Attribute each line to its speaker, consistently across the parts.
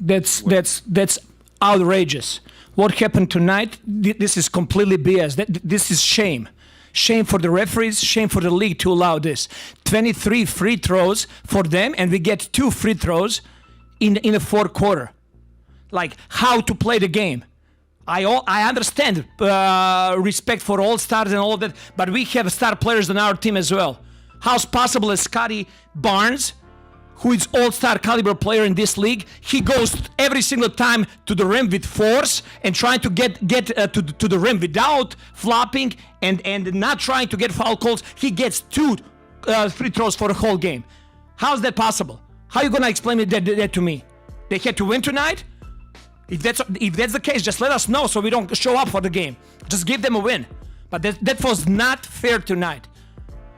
Speaker 1: That's outrageous. What happened tonight? This is completely BS. This is shame. Shame for the referees, shame for the league to allow this. 23 free throws for them, and we get 2 free throws in the fourth quarter. Like, how to play the game. I understand respect for all stars and all of that, but we have star players on our team as well. How's possible that Scottie Barnes, who is all-star caliber player in this league, he goes every single time to the rim with force and trying to get to the rim without flopping and not trying to get foul calls. He gets 2 free throws for the whole game. How's that possible? How are you gonna explain that to me? They had to win tonight? If that's the case, just let us know so we don't show up for the game. Just give them a win. But that was not fair tonight.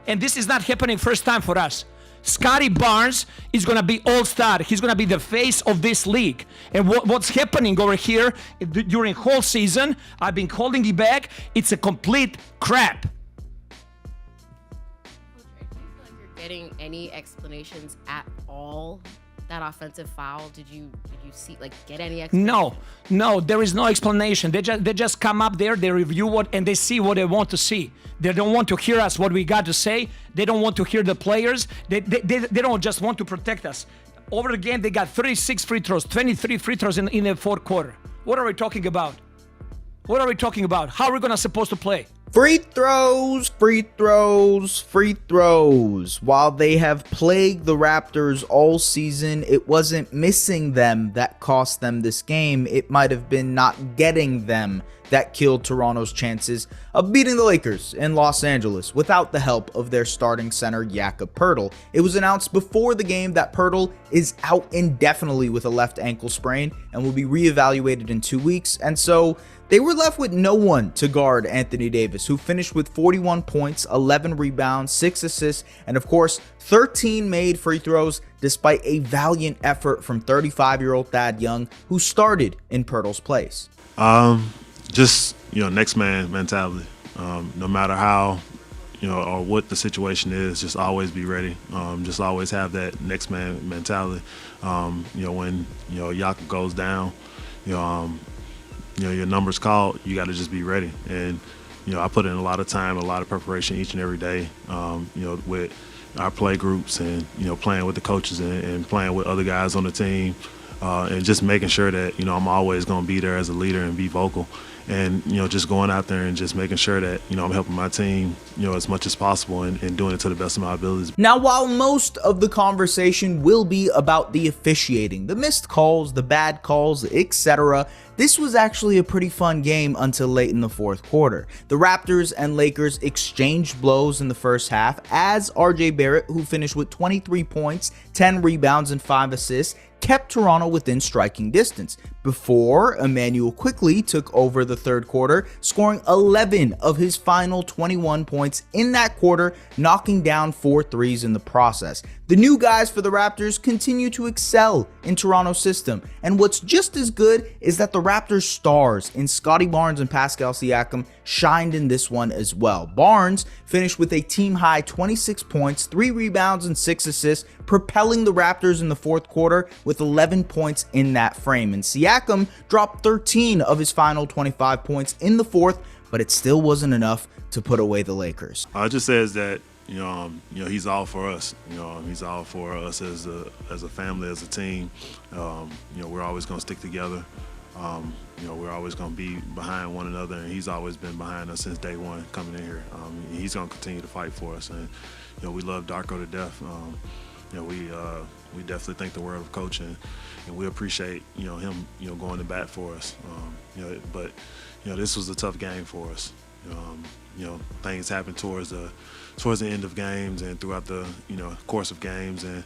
Speaker 1: And this is not happening first time for us. Scottie Barnes is going to be all-star. He's going to be the face of this league. And what's happening over here during whole season, I've been holding it back. It's a complete crap.
Speaker 2: Do you feel like you're getting any explanations at all? That offensive foul, did you see, like, get any explanation?
Speaker 1: No, there is no explanation. They just come up there, they review and they see what they want to see. They don't want to hear us, what we got to say. They don't want to hear the players. They don't just want to protect us. Over the game, they got 36 free throws, 23 free throws in the fourth quarter. What are we talking about? How are we supposed to play?
Speaker 3: Free throws. While they have plagued the Raptors all season, it wasn't missing them that cost them this game. It might have been not getting them that killed Toronto's chances of beating the Lakers in Los Angeles without the help of their starting center, Jakob Poeltl. It was announced before the game that Poeltl is out indefinitely with a left ankle sprain and will be reevaluated in 2 weeks, and so they were left with no one to guard Anthony Davis, who finished with 41 points, 11 rebounds, 6 assists, and of course, 13 made free throws, despite a valiant effort from 35-year-old Thad Young, who started in Poeltl's place.
Speaker 4: Just, next man mentality. No matter how, or what the situation is, just always be ready. Just always have that next man mentality. When, Jakob goes down, your number's called, you got to just be ready. And, I put in a lot of time, a lot of preparation each and every day, with our play groups and, playing with the coaches and playing with other guys on the team, and just making sure that, I'm always going to be there as a leader and be vocal. And, just going out there and just making sure that, I'm helping my team, as much as possible and doing it to the best of my abilities.
Speaker 3: Now, while most of the conversation will be about the officiating, the missed calls, the bad calls, etc., this was actually a pretty fun game until late in the fourth quarter. The Raptors and Lakers exchanged blows in the first half as RJ Barrett, who finished with 23 points, 10 rebounds, and 5 assists, kept Toronto within striking distance before Immanuel Quickley took over the third quarter, scoring 11 of his final 21 points in that quarter, knocking down 4 threes in the process. The new guys for the Raptors continue to excel in Toronto's system, and what's just as good is that the Raptors stars in Scottie Barnes and Pascal Siakam shined in this one as well. Barnes finished with a team-high 26 points, 3 rebounds, and 6 assists, propelling the Raptors in the fourth quarter with 11 points in that frame. And Siakam dropped 13 of his final 25 points in the fourth, but it still wasn't enough to put away the Lakers.
Speaker 4: It just says that he's all for us. He's all for us as a family, as a team. We're always going to stick together. We're always going to be behind one another, and he's always been behind us since day one coming in here. He's going to continue to fight for us, and we love Darko to death. We definitely think the world of coaching, and we appreciate him going to bat for us. But this was a tough game for us. Things happen towards the end of games and throughout the course of games, and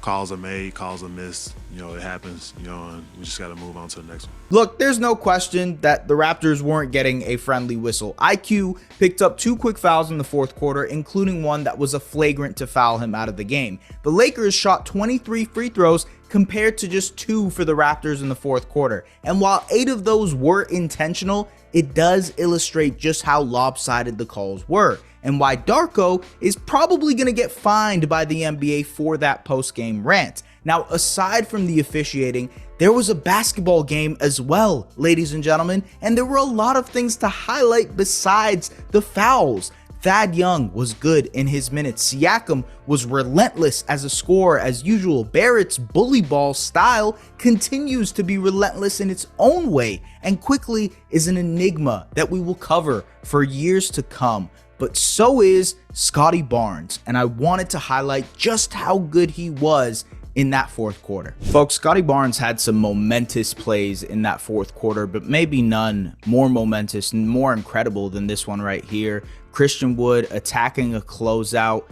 Speaker 4: calls are made, calls are missed. It happens. And we just got to move on to the next one.
Speaker 3: Look, there's no question that the Raptors weren't getting a friendly whistle. IQ picked up 2 quick fouls in the fourth quarter, including one that was a flagrant to foul him out of the game. The Lakers shot 23 free throws compared to just 2 for the Raptors in the fourth quarter. And while 8 of those were intentional, it does illustrate just how lopsided the calls were, and why Darko is probably going to get fined by the NBA for that post-game rant. Now, aside from the officiating, there was a basketball game as well, ladies and gentlemen, and there were a lot of things to highlight besides the fouls. Thad Young was good in his minutes. Siakam was relentless as a scorer as usual. Barrett's bully ball style continues to be relentless in its own way, and Quickley is an enigma that we will cover for years to come. But so is Scottie Barnes, and I wanted to highlight just how good he was in that fourth quarter. Folks, Scottie Barnes had some momentous plays in that fourth quarter, but maybe none more momentous and more incredible than this one right here. Christian Wood attacking a closeout,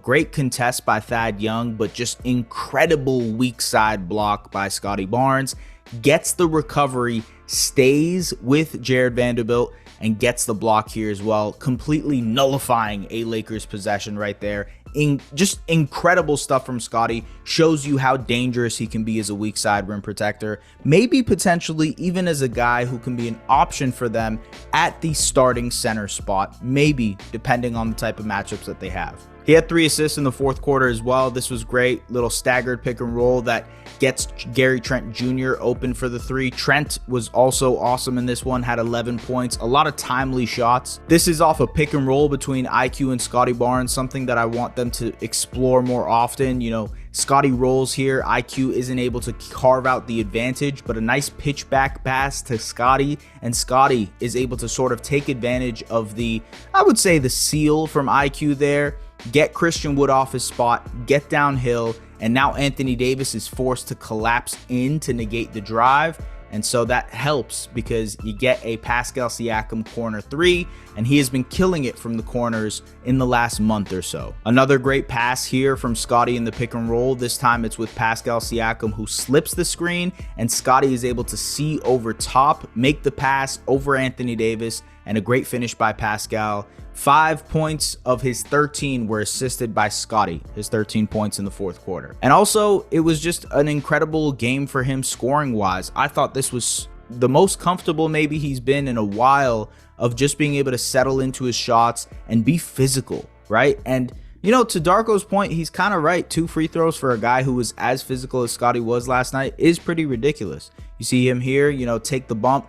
Speaker 3: great contest by Thad Young, but just incredible weak side block by Scottie Barnes. Gets the recovery, stays with Jared Vanderbilt, and gets the block here as well, completely nullifying a Lakers possession right there. Just incredible stuff from Scottie. Shows you how dangerous he can be as a weak side rim protector, maybe potentially even as a guy who can be an option for them at the starting center spot, maybe depending on the type of matchups that they have. He had 3 assists in the fourth quarter as well. This was great. Little staggered pick and roll that gets Gary Trent Jr. open for the 3. Trent was also awesome in this one, had 11 points, a lot of timely shots. This is off a pick and roll between IQ and Scottie Barnes, something that I want them to explore more often. Scottie rolls here. IQ isn't able to carve out the advantage, but a nice pitch back pass to Scottie, and Scottie is able to sort of take advantage of the seal from IQ there. Get Christian Wood off his spot, get downhill, and now Anthony Davis is forced to collapse in to negate the drive. And so that helps because you get a Pascal Siakam corner 3, and he has been killing it from the corners in the last month or so. Another great pass here from Scottie in the pick and roll. This time it's with Pascal Siakam, who slips the screen, and Scottie is able to see over top, make the pass over Anthony Davis, and a great finish by Pascal. 5 points of his 13 were assisted by Scottie, his 13 points in the fourth quarter. And also, it was just an incredible game for him scoring wise. I thought this was the most comfortable maybe he's been in a while, of just being able to settle into his shots and be physical, right? And to Darko's point, he's kind of right. 2 free throws for a guy who was as physical as Scottie was last night is pretty ridiculous. You see him here, take the bump,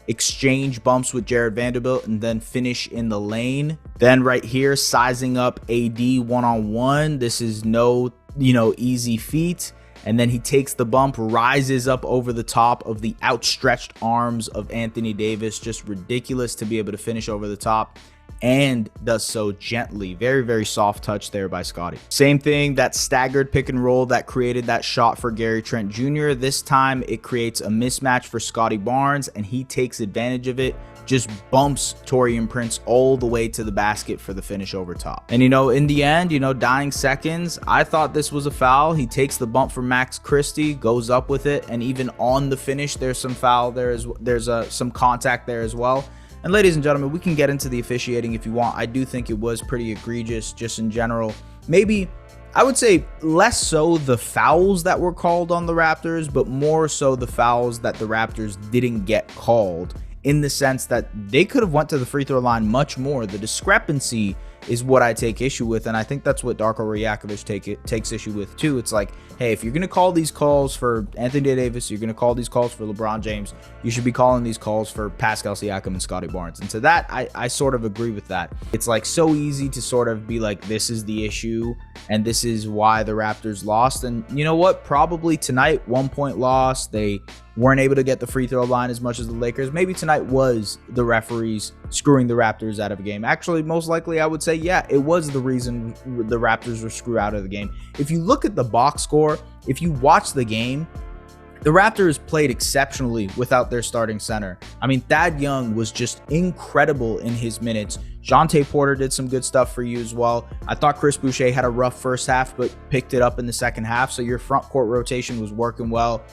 Speaker 3: exchange bumps with Jared Vanderbilt, and then finish in the lane. Then right here, sizing up AD one-on-one. This is no, easy feat. And then he takes the bump, rises up over the top of the outstretched arms of Anthony Davis. Just ridiculous to be able to finish over the top, and does so gently. Very, very soft touch there by Scottie. Same thing, that staggered pick and roll that created that shot for Gary Trent Jr. This time it creates a mismatch for Scottie Barnes, and he takes advantage of it. Just bumps Taurean Prince all the way to the basket for the finish over top. And in the end, dying seconds, I thought this was a foul. He takes the bump from Max Christie, goes up with it, and even on the finish, there's some foul there. There's some contact there as well. And ladies and gentlemen, we can get into the officiating if you want. I do think it was pretty egregious just in general. Maybe I would say less so the fouls that were called on the Raptors, but more so the fouls that the Raptors didn't get called, in the sense that they could have went to the free throw line much more. The discrepancy is what I take issue with, and I think that's what Darko Rajakovic takes issue with too. It's like, hey, if you're going to call these calls for Anthony Davis, you're going to call these calls for LeBron James, you should be calling these calls for Pascal Siakam and Scottie Barnes. And to that, I sort of agree with that. It's like so easy to sort of be like, this is the issue, and this is why the Raptors lost. And you know what? Probably tonight, 1 point loss. They weren't able to get the free throw line as much as the Lakers. Maybe tonight was the referees screwing the Raptors out of a game. Actually, most likely, I would say, yeah, it was the reason the Raptors were screwed out of the game. If you look at the box score, if you watch the game, the Raptors played exceptionally without their starting center. I mean, Thad Young was just incredible in his minutes. Jontay Porter did some good stuff for you as well. I thought Chris Boucher had a rough first half, but picked it up in the second half. So your front court rotation was working well.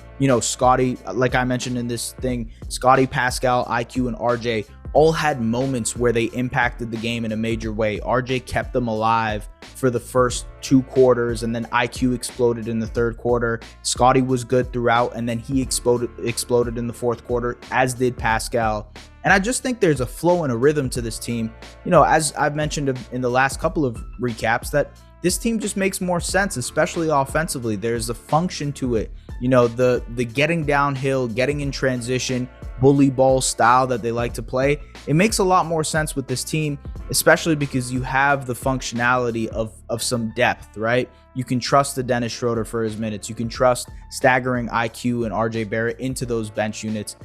Speaker 3: Scottie, like I mentioned in this thing, Scottie, Pascal, IQ, and RJ all had moments where they impacted the game in a major way. RJ kept them alive for the first 2 quarters, and then IQ exploded in the third quarter. Scottie was good throughout, and then he exploded in the fourth quarter, as did Pascal. And I just think there's a flow and a rhythm to this team. As I've mentioned in the last couple of recaps, that this team just makes more sense, especially offensively. There's a function to it. You know, the getting downhill, getting in transition, bully ball style that they like to play. It makes a lot more sense with this team, especially because you have the functionality of some depth, right? You can trust the Dennis Schroeder for his minutes. You can trust staggering IQ and RJ Barrett into those bench units.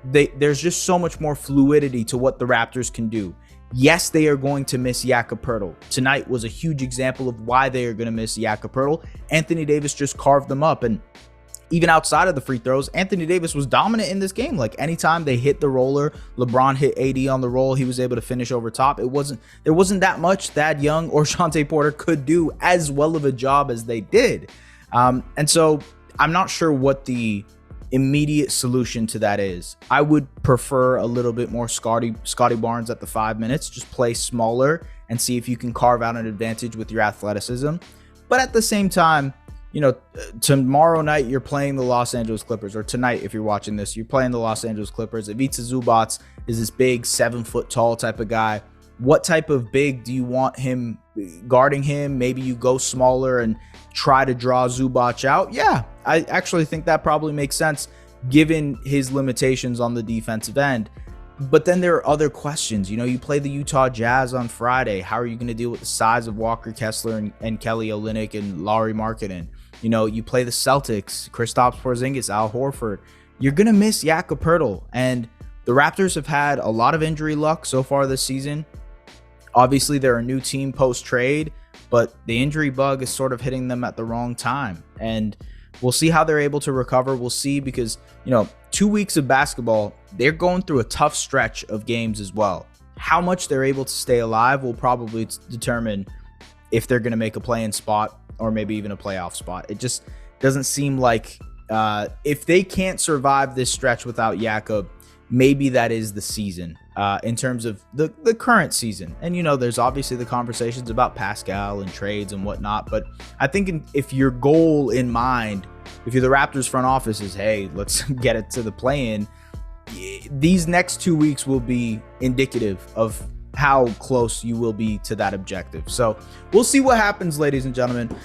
Speaker 3: There's just so much more fluidity to what the Raptors can do. Yes, they are going to miss Jakob Poeltl. Tonight was a huge example of why they are going to miss Jakob Poeltl. Anthony Davis just carved them up, and even outside of the free throws, Anthony Davis was dominant in this game. Like, anytime they hit the roller, LeBron hit AD on the roll, he was able to finish over top. There wasn't that much Thad Young or Shante Porter could do as well of a job as they did. And so I'm not sure what the immediate solution to that is. I would prefer a little bit more Scottie Barnes at the 5 minutes. Just play smaller and see if you can carve out an advantage with your athleticism. But at the same time, you know, tomorrow night you're playing the Los Angeles Clippers, or tonight if you're watching this, you're playing the Los Angeles Clippers. Ivica Zubac is this big 7 foot tall type of guy. What type of big do you want him guarding him? Maybe you go smaller and try to draw Zubac out. Yeah, I actually think that probably makes sense given his limitations on the defensive end. But then there are other questions. You know, you play the Utah Jazz on Friday. How are you going to deal with the size of Walker Kessler and Kelly Olynyk and Lauri Markkanen? You know, you play the Celtics, Kristaps Porzingis, Al Horford. You're going to miss Jakob Poeltl. And the Raptors have had a lot of injury luck so far this season. Obviously, they're a new team post-trade, but the injury bug is sort of hitting them at the wrong time. And we'll see how they're able to recover. We'll see, because, you know, 2 weeks of basketball, they're going through a tough stretch of games as well. How much they're able to stay alive will probably determine if they're going to make a play-in spot or maybe even a playoff spot. It just doesn't seem like if they can't survive this stretch without Jakob, maybe that is the season in terms of the current season. And, you know, there's obviously the conversations about Pascal and trades and whatnot. But I think if your goal in mind, if you're the Raptors front office, is, hey, let's get it to the play-in, these next 2 weeks will be indicative of how close you will be to that objective. So we'll see what happens, ladies and gentlemen.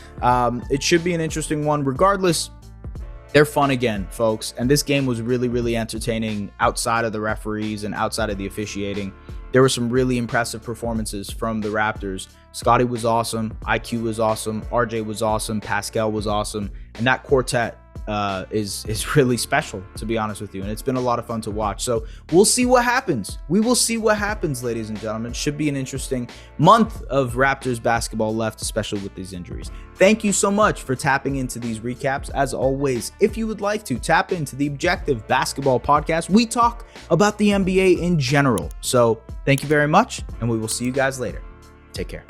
Speaker 3: It should be an interesting one. Regardless, they're fun again, folks. And this game was really, really entertaining outside of the referees and outside of the officiating. There were some really impressive performances from the Raptors. Scottie was awesome. IQ was awesome. RJ was awesome. Pascal was awesome. And that quartet is really special, to be honest with you. And it's been a lot of fun to watch. So we'll see what happens. We will see what happens, ladies and gentlemen. Should be an interesting month of Raptors basketball left, especially with these injuries. Thank you so much for tapping into these recaps. As always, if you would like to tap into the Objective Basketball Podcast, we talk about the NBA in general. So thank you very much, and we will see you guys later. Take care.